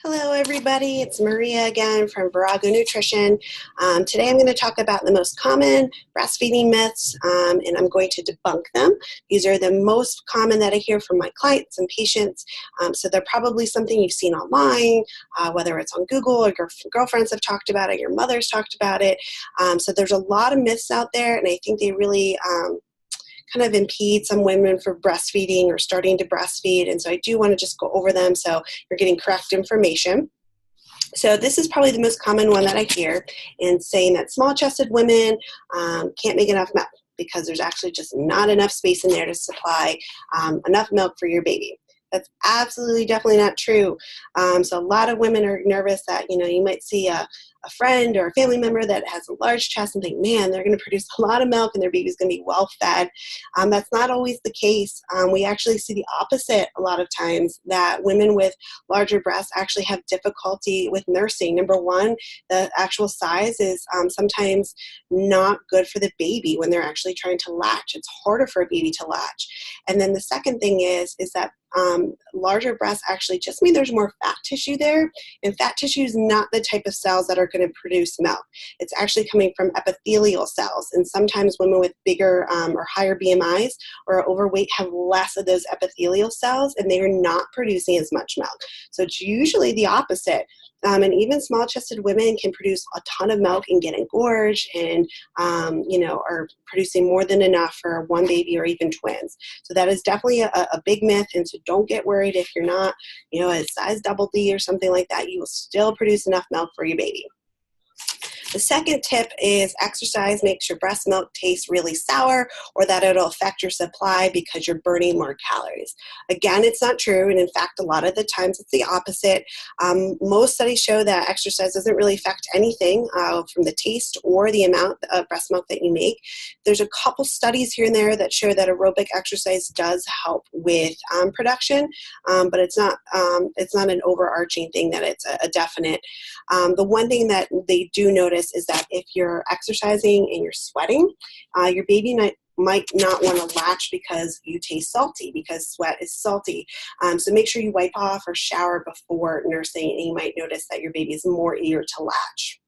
Hello, everybody. It's Maria again from Virago Nutrition. Today I'm going to talk about the most common breastfeeding myths, and I'm going to debunk them. These are the most common that I hear from my clients and patients, so they're probably something you've seen online, whether it's on Google or your girlfriends have talked about it, your mother's talked about it. So there's a lot of myths out there, and I think they really kind of impede some women for breastfeeding or starting to breastfeed. And so I do want to just go over them so you're getting correct information. So this is probably the most common one that I hear, in saying that small-chested women can't make enough milk because there's actually just not enough space in there to supply enough milk for your baby. That's absolutely definitely not true. So a lot of women are nervous that, you might see a friend or a family member that has a large chest and think, man, they're going to produce a lot of milk and their baby's going to be well fed. That's not always the case. We actually see the opposite a lot of times, that women with larger breasts actually have difficulty with nursing. Number one, the actual size is sometimes not good for the baby when they're actually trying to latch. It's harder for a baby to latch. And then the second thing is that larger breasts actually just mean there's more fat tissue there, and fat tissue is not the type of cells that are going to produce milk. It's actually coming from epithelial cells, and sometimes women with bigger or higher BMIs or are overweight have less of those epithelial cells, and they are not producing as much milk. So it's usually the opposite. And even small-chested women can produce a ton of milk and get engorged and, are producing more than enough for one baby or even twins. So that is definitely a big myth. And so don't get worried if you're not, a size double D or something like that. You will still produce enough milk for your baby. The second tip is exercise makes your breast milk taste really sour, or that it'll affect your supply because you're burning more calories. Again, it's not true, and in fact, a lot of the times it's the opposite. Most studies show that exercise doesn't really affect anything from the taste or the amount of breast milk that you make. There's a couple studies here and there that show that aerobic exercise does help with production, but it's not an overarching thing that it's a definite. The one thing that they do notice is that if you're exercising and you're sweating, your baby might not want to latch because you taste salty, because sweat is salty. So make sure you wipe off or shower before nursing, and you might notice that your baby is more eager to latch.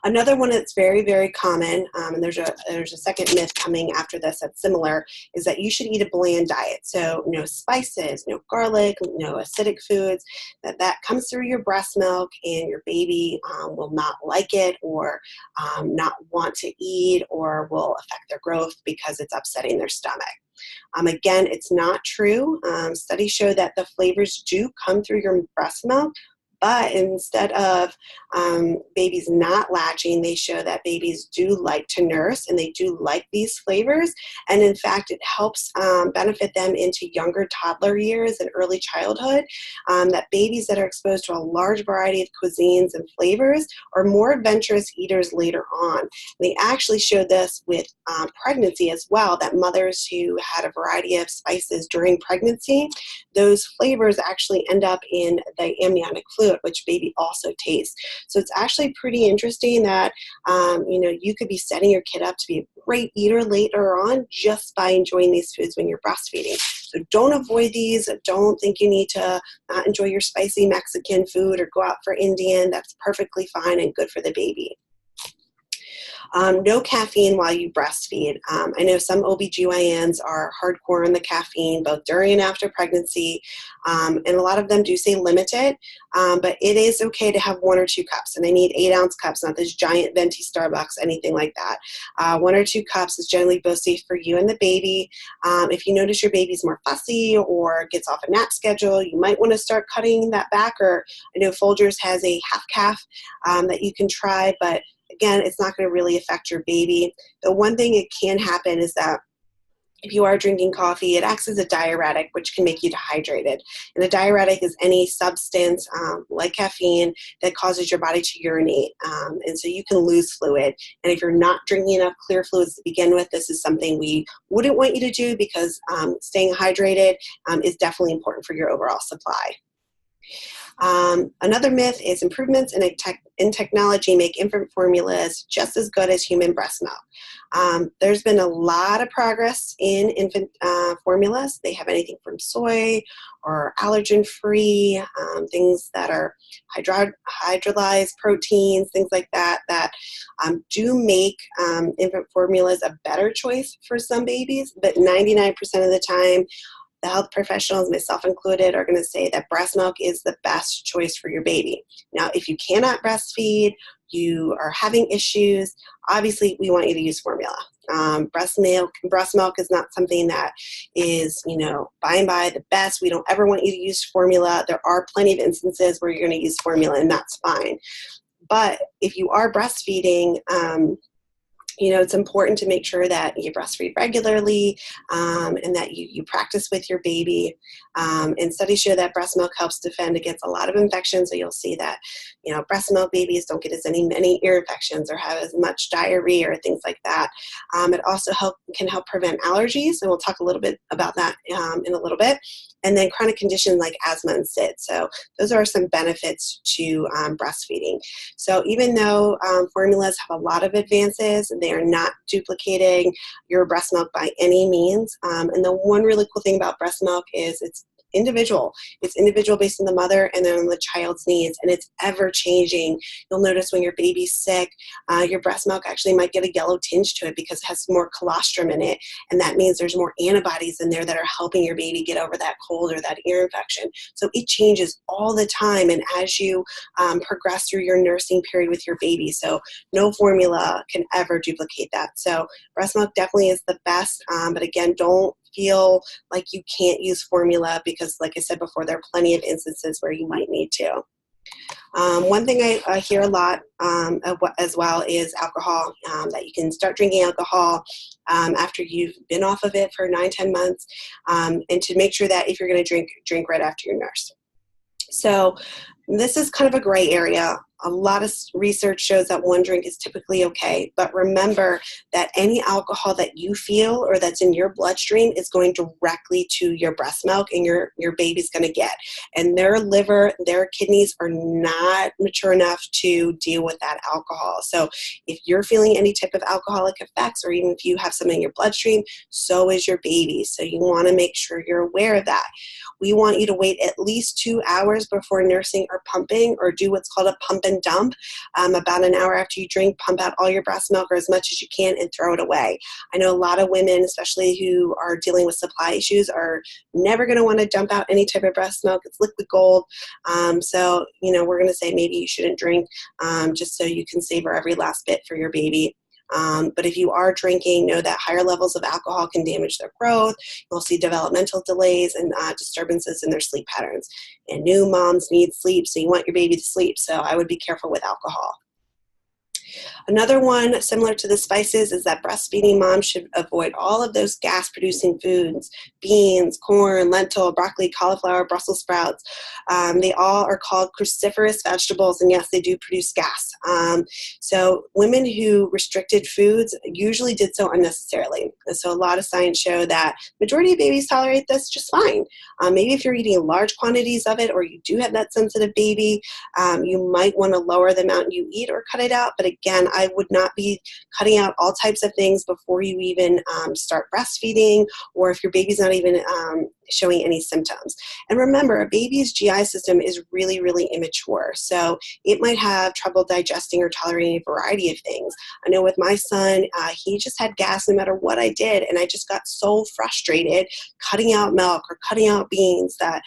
Another one that's very, very common, and there's a second myth coming after this that's similar, is that you should eat a bland diet. So no spices, no garlic, no acidic foods. That comes through your breast milk, and your baby will not like it, or not want to eat, or will affect their growth because it's upsetting their stomach. Again, it's not true. Studies show that the flavors do come through your breast milk, but instead of babies not latching, they show that babies do like to nurse, and they do like these flavors. And in fact, it helps benefit them into younger toddler years and early childhood, that babies that are exposed to a large variety of cuisines and flavors are more adventurous eaters later on. They actually showed this with pregnancy as well, that mothers who had a variety of spices during pregnancy, those flavors actually end up in the amniotic fluid, which baby also tastes. So it's actually pretty interesting that, you could be setting your kid up to be a great eater later on just by enjoying these foods when you're breastfeeding. So don't avoid these. Don't think you need to not enjoy your spicy Mexican food or go out for Indian. That's perfectly fine and good for the baby. No caffeine while you breastfeed. I know some OBGYNs are hardcore on the caffeine, both during and after pregnancy, and a lot of them do say limit it, but it is okay to have 1 or 2 cups, and I need 8-ounce cups, not this giant venti Starbucks, anything like that. 1 or 2 cups is generally both safe for you and the baby. If you notice your baby's more fussy or gets off a nap schedule, you might want to start cutting that back, or I know Folgers has a half calf that you can try, but again, it's not going to really affect your baby. The one thing it can happen is that if you are drinking coffee, it acts as a diuretic, which can make you dehydrated. And a diuretic is any substance like caffeine that causes your body to urinate. And so you can lose fluid. And if you're not drinking enough clear fluids to begin with, this is something we wouldn't want you to do, because staying hydrated is definitely important for your overall supply. Another myth is improvements in technology make infant formulas just as good as human breast milk. There's been a lot of progress in infant formulas. They have anything from soy or allergen-free, things that are hydrolyzed proteins, things like that, that do make infant formulas a better choice for some babies, but 99% of the time, the health professionals, myself included, are going to say that breast milk is the best choice for your baby. Now, if you cannot breastfeed, you are having issues, obviously we want you to use formula. Breast milk is not something that is, by and by the best. We don't ever want you to use formula. There are plenty of instances where you're going to use formula, and that's fine. But if you are breastfeeding, it's important to make sure that you breastfeed regularly and that you practice with your baby. And studies show that breast milk helps defend against a lot of infections. So you'll see that, breast milk babies don't get as many ear infections or have as much diarrhea or things like that. It also can help prevent allergies, and we'll talk a little bit about that in a little bit. And then chronic conditions like asthma and SID. So those are some benefits to breastfeeding. So even though formulas have a lot of advances, they are not duplicating your breast milk by any means. And the one really cool thing about breast milk is it's individual. It's individual based on the mother and then on the child's needs, and it's ever changing. You'll notice when your baby's sick, your breast milk actually might get a yellow tinge to it because it has more colostrum in it, and that means there's more antibodies in there that are helping your baby get over that cold or that ear infection. So it changes all the time, and as you progress through your nursing period with your baby, so no formula can ever duplicate that. So breast milk definitely is the best, but again, don't feel like you can't use formula because, like I said before, there are plenty of instances where you might need to. One thing I hear a lot as well is alcohol, that you can start drinking alcohol after you've been off of it for 9-10 months, and to make sure that if you're going to drink right after your nurse. So this is kind of a gray area. A lot of research shows that one drink is typically okay, but remember that any alcohol that you feel or that's in your bloodstream is going directly to your breast milk, and your baby's going to get. And their liver, their kidneys are not mature enough to deal with that alcohol. So if you're feeling any type of alcoholic effects, or even if you have some in your bloodstream, so is your baby. So you want to make sure you're aware of that. We want you to wait at least 2 hours before nursing or pumping, or do what's called a pump and dump. About an hour after you drink, pump out all your breast milk or as much as you can and throw it away. I know a lot of women, especially who are dealing with supply issues, are never going to want to dump out any type of breast milk. It's liquid gold. So, we're going to say maybe you shouldn't drink just so you can savor every last bit for your baby. But if you are drinking, know that higher levels of alcohol can damage their growth. You'll see developmental delays and disturbances in their sleep patterns. And new moms need sleep, so you want your baby to sleep. So I would be careful with alcohol. Another one similar to the spices is that breastfeeding moms should avoid all of those gas-producing foods: beans, corn, lentil, broccoli, cauliflower, Brussels sprouts. They all are called cruciferous vegetables, and yes, they do produce gas. So women who restricted foods usually did so unnecessarily. And so a lot of science show that majority of babies tolerate this just fine. Maybe if you're eating large quantities of it, or you do have that sensitive baby, you might want to lower the amount you eat or cut it out. But again, I would not be cutting out all types of things before you even start breastfeeding, or if your baby's not even showing any symptoms. And remember, a baby's GI system is really, really immature. So it might have trouble digesting or tolerating a variety of things. I know with my son, he just had gas no matter what I did. And I just got so frustrated cutting out milk or cutting out beans that,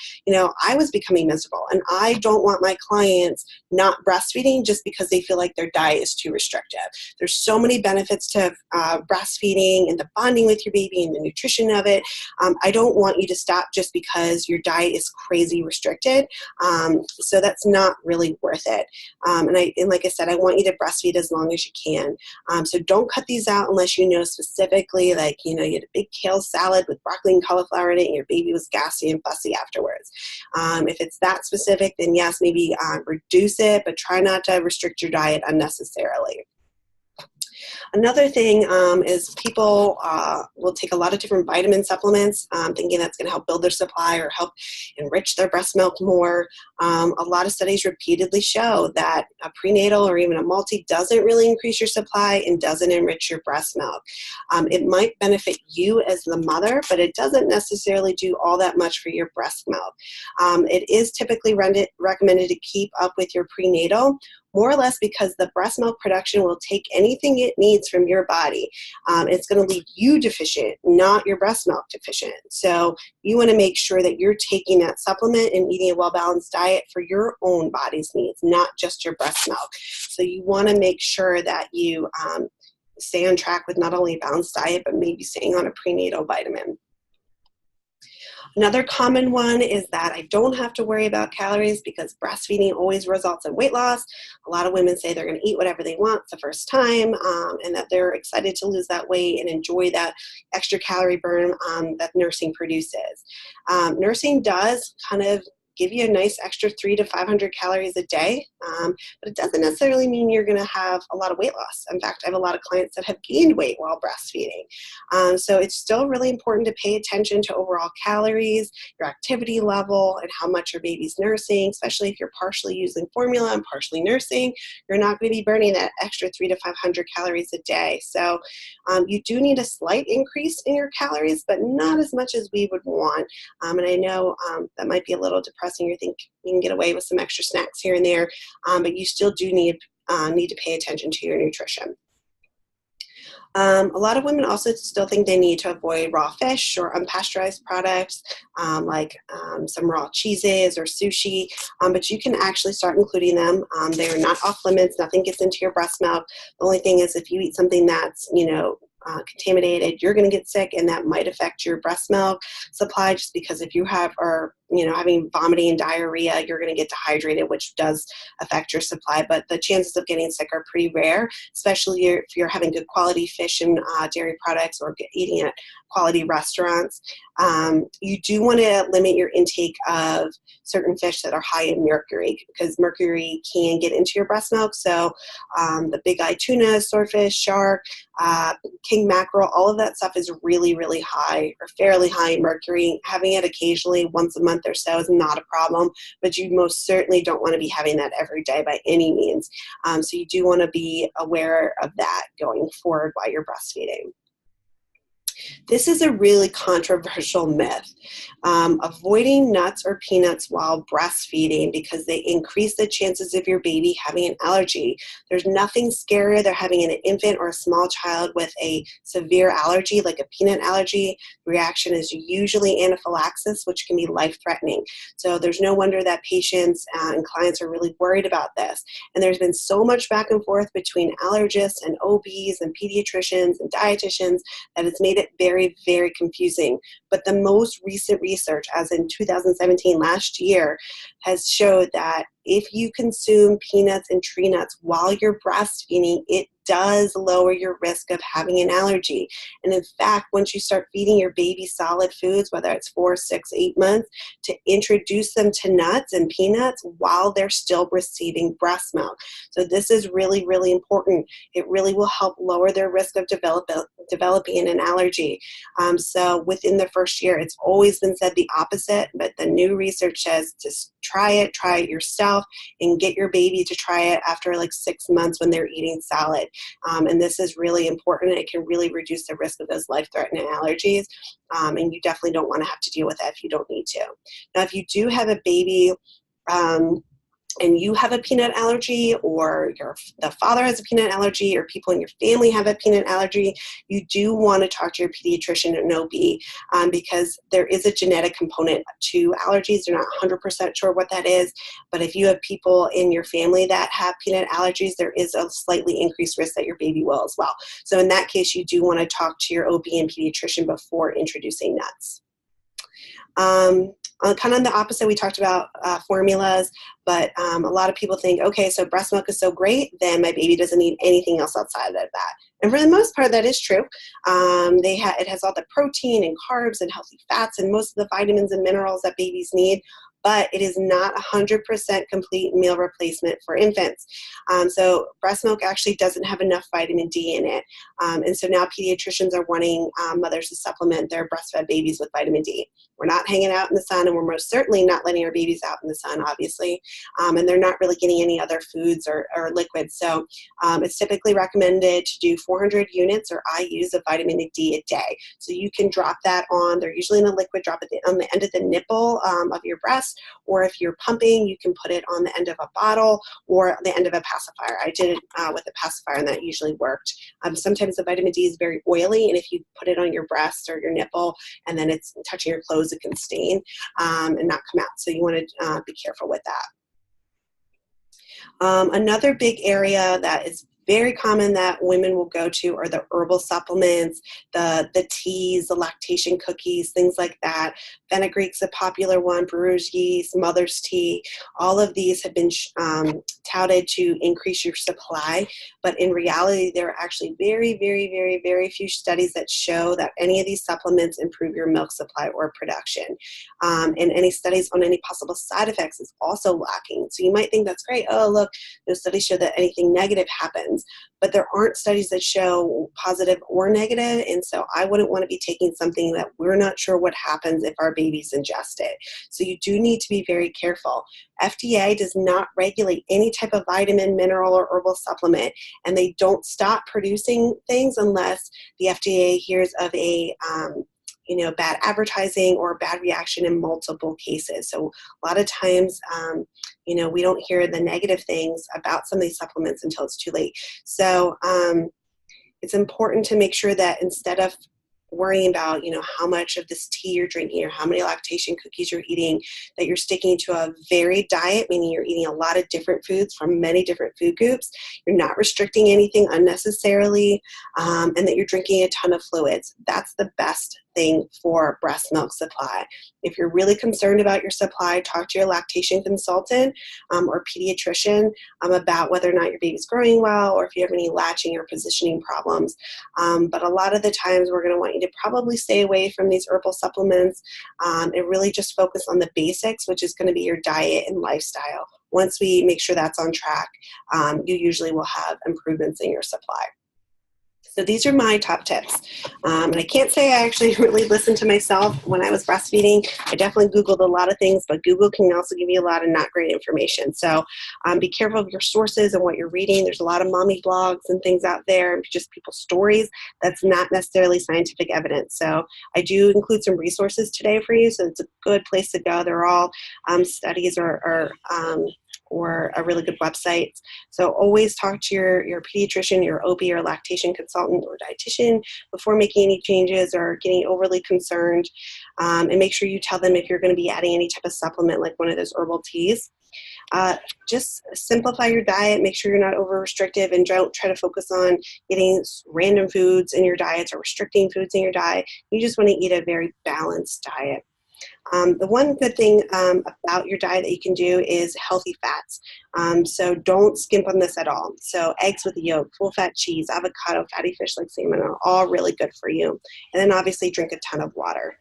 I was becoming miserable. And I don't want my clients not breastfeeding just because they feel like their diet is too restrictive. There's so many benefits to breastfeeding and the bonding with your baby and the nutrition of it. I don't want you to stop just because your diet is crazy restricted. So that's not really worth it. And like I said, I want you to breastfeed as long as you can. So don't cut these out unless you know specifically, like, you had a big kale salad with broccoli and cauliflower in it and your baby was gassy and fussy afterwards. If it's that specific, then yes, maybe reduce it, but try not to restrict your diet unnecessarily. Another thing is people will take a lot of different vitamin supplements, thinking that's going to help build their supply or help enrich their breast milk more. A lot of studies repeatedly show that a prenatal or even a multi doesn't really increase your supply and doesn't enrich your breast milk. It might benefit you as the mother, but it doesn't necessarily do all that much for your breast milk. It is typically recommended to keep up with your prenatal, more or less because the breast milk production will take anything it needs from your body. It's going to leave you deficient, not your breast milk deficient. So you want to make sure that you're taking that supplement and eating a well-balanced diet for your own body's needs, not just your breast milk. So you want to make sure that you stay on track with not only a balanced diet, but maybe staying on a prenatal vitamin. Another common one is that I don't have to worry about calories because breastfeeding always results in weight loss. A lot of women say they're going to eat whatever they want the first time, and that they're excited to lose that weight and enjoy that extra calorie burn that nursing produces. Nursing does kind of give you a nice extra 300 to 500 calories a day, but it doesn't necessarily mean you're going to have a lot of weight loss. In fact, I have a lot of clients that have gained weight while breastfeeding. So it's still really important to pay attention to overall calories, your activity level, and how much your baby's nursing, especially if you're partially using formula and partially nursing. You're not going to be burning that extra 300 to 500 calories a day. So you do need a slight increase in your calories, but not as much as we would want. And I know that might be a little depressing. You think you can get away with some extra snacks here and there, but you still do need to pay attention to your nutrition. A lot of women also still think they need to avoid raw fish or unpasteurized products like some raw cheeses or sushi, but you can actually start including them. They are not off limits. Nothing gets into your breast milk. The only thing is if you eat something that's, contaminated, you're going to get sick, and that might affect your breast milk supply, just because if you are having vomiting and diarrhea, you're going to get dehydrated, which does affect your supply. But the chances of getting sick are pretty rare, especially if you're having good quality fish and dairy products or eating at quality restaurants. You do want to limit your intake of certain fish that are high in mercury, because mercury can get into your breast milk. So the big eye tuna, swordfish, shark, king mackerel, all of that stuff is really, really high or fairly high in mercury. Having it occasionally once a month or so is not a problem, but you most certainly don't want to be having that every day by any means. So you do want to be aware of that going forward while you're breastfeeding. This is a really controversial myth. Avoiding nuts or peanuts while breastfeeding because they increase the chances of your baby having an allergy. There's nothing scarier than having an infant or a small child with a severe allergy, like a peanut allergy. The reaction is usually anaphylaxis, which can be life-threatening. So there's no wonder that patients and clients are really worried about this. And there's been so much back and forth between allergists and OBs and pediatricians and dietitians that it's made it very, very confusing. But the most recent research, as in 2017, last year, has showed that if you consume peanuts and tree nuts while you're breastfeeding, it does lower your risk of having an allergy. And in fact, once you start feeding your baby solid foods, whether it's 4, 6, 8 months, to introduce them to nuts and peanuts while they're still receiving breast milk. So this is really, really important. It really will help lower their risk of developing an allergy. So within the first year, it's always been said the opposite, but the new research says just try it yourself, and get your baby to try it after like 6 months when they're eating solid. And this is really important. It can really reduce the risk of those life-threatening allergies. And you definitely don't want to have to deal with that if you don't need to. Now, if you do have a baby and you have a peanut allergy, or the father has a peanut allergy, or people in your family have a peanut allergy, you do want to talk to your pediatrician and OB because there is a genetic component to allergies. They're not 100% sure what that is, but if you have people in your family that have peanut allergies, there is a slightly increased risk that your baby will as well. So in that case, you do want to talk to your OB and pediatrician before introducing nuts. Kind of the opposite, we talked about formulas, But a lot of people think, okay, so breast milk is so great, then my baby doesn't need anything else outside of that. And for the most part, that is true. It has all the protein and carbs and healthy fats and most of the vitamins and minerals that babies need, but it is not 100% complete meal replacement for infants. So breast milk actually doesn't have enough vitamin D in it. And so now pediatricians are wanting mothers to supplement their breastfed babies with vitamin D. We're not hanging out in the sun, and we're most certainly not letting our babies out in the sun, obviously. And they're not really getting any other foods or liquids. So it's typically recommended to do 400 units or IUs of vitamin D a day. So you can drop that on, they're usually in a liquid, drop it on the end of the nipple of your breast, or if you're pumping, you can put it on the end of a bottle or the end of a pacifier. I did it with a pacifier, and that usually worked. Sometimes the vitamin D is very oily, and if you put it on your breast or your nipple and then it's touching your clothes, it can stain and not come out. So you want to be careful with that. Another big area that is very common that women will go to are the herbal supplements, the teas, the lactation cookies, things like that. Fenugreek's a popular one, brewer's yeast, mother's tea. All of these have been touted to increase your supply, but in reality, there are actually very, very, very, very few studies that show that any of these supplements improve your milk supply or production. And any studies on any possible side effects is also lacking. So you might think that's great. Oh, look, no studies show that anything negative happens, but there aren't studies that show positive or negative, and so I wouldn't want to be taking something that we're not sure what happens if our babies ingest it. So you do need to be very careful. FDA does not regulate any type of vitamin, mineral, or herbal supplement, and they don't stop producing things unless the FDA hears of a bad advertising or bad reaction in multiple cases. So a lot of times, we don't hear the negative things about some of these supplements until it's too late. So it's important to make sure that instead of worrying about, how much of this tea you're drinking or how many lactation cookies you're eating, that you're sticking to a varied diet, meaning you're eating a lot of different foods from many different food groups. You're not restricting anything unnecessarily, and that you're drinking a ton of fluids. That's the best thing for breast milk supply. If you're really concerned about your supply, talk to your lactation consultant or pediatrician about whether or not your baby's growing well or if you have any latching or positioning problems. But a lot of the times we're going to want you to probably stay away from these herbal supplements and really just focus on the basics, which is going to be your diet and lifestyle. Once we make sure that's on track, you usually will have improvements in your supply. So these are my top tips. And I can't say I actually really listened to myself when I was breastfeeding. I definitely Googled a lot of things, but Google can also give you a lot of not great information. So be careful of your sources and what you're reading. There's a lot of mommy blogs and things out there, and just people's stories. That's not necessarily scientific evidence. So I do include some resources today for you, so it's a good place to go. They're all studies or a really good website. So always talk to your pediatrician, your OB or lactation consultant or dietitian before making any changes or getting overly concerned. And make sure you tell them if you're going to be adding any type of supplement like one of those herbal teas. Just simplify your diet, make sure you're not over restrictive, and don't try to focus on getting random foods in your diets or restricting foods in your diet. You just want to eat a very balanced diet. The one good thing about your diet that you can do is healthy fats. So don't skimp on this at all. So eggs with yolk, full fat cheese, avocado, fatty fish like salmon are all really good for you. And then obviously drink a ton of water.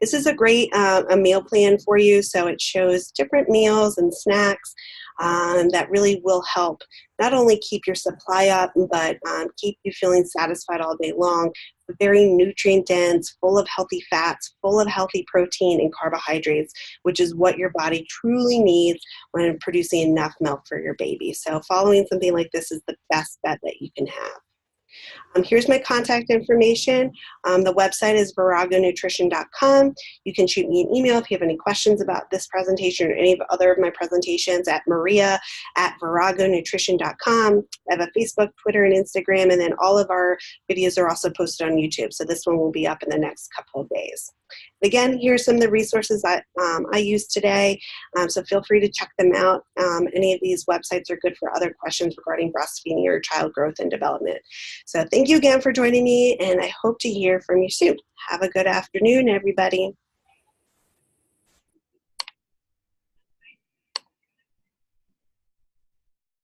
This is a great a meal plan for you. So it shows different meals and snacks that really will help not only keep your supply up, but keep you feeling satisfied all day long. Very nutrient dense, full of healthy fats, full of healthy protein and carbohydrates, which is what your body truly needs when producing enough milk for your baby. So following something like this is the best bet that you can have. Here's my contact information. The website is viragonutrition.com. You can shoot me an email if you have any questions about this presentation or any of other of my presentations at maria@viragonutrition.com. I have a Facebook, Twitter, and Instagram, and then all of our videos are also posted on YouTube. So this one will be up in the next couple of days. Again, here are some of the resources that I used today, so feel free to check them out. Any of these websites are good for other questions regarding breastfeeding or child growth and development. So thank you again for joining me, and I hope to hear from you soon. Have a good afternoon, everybody.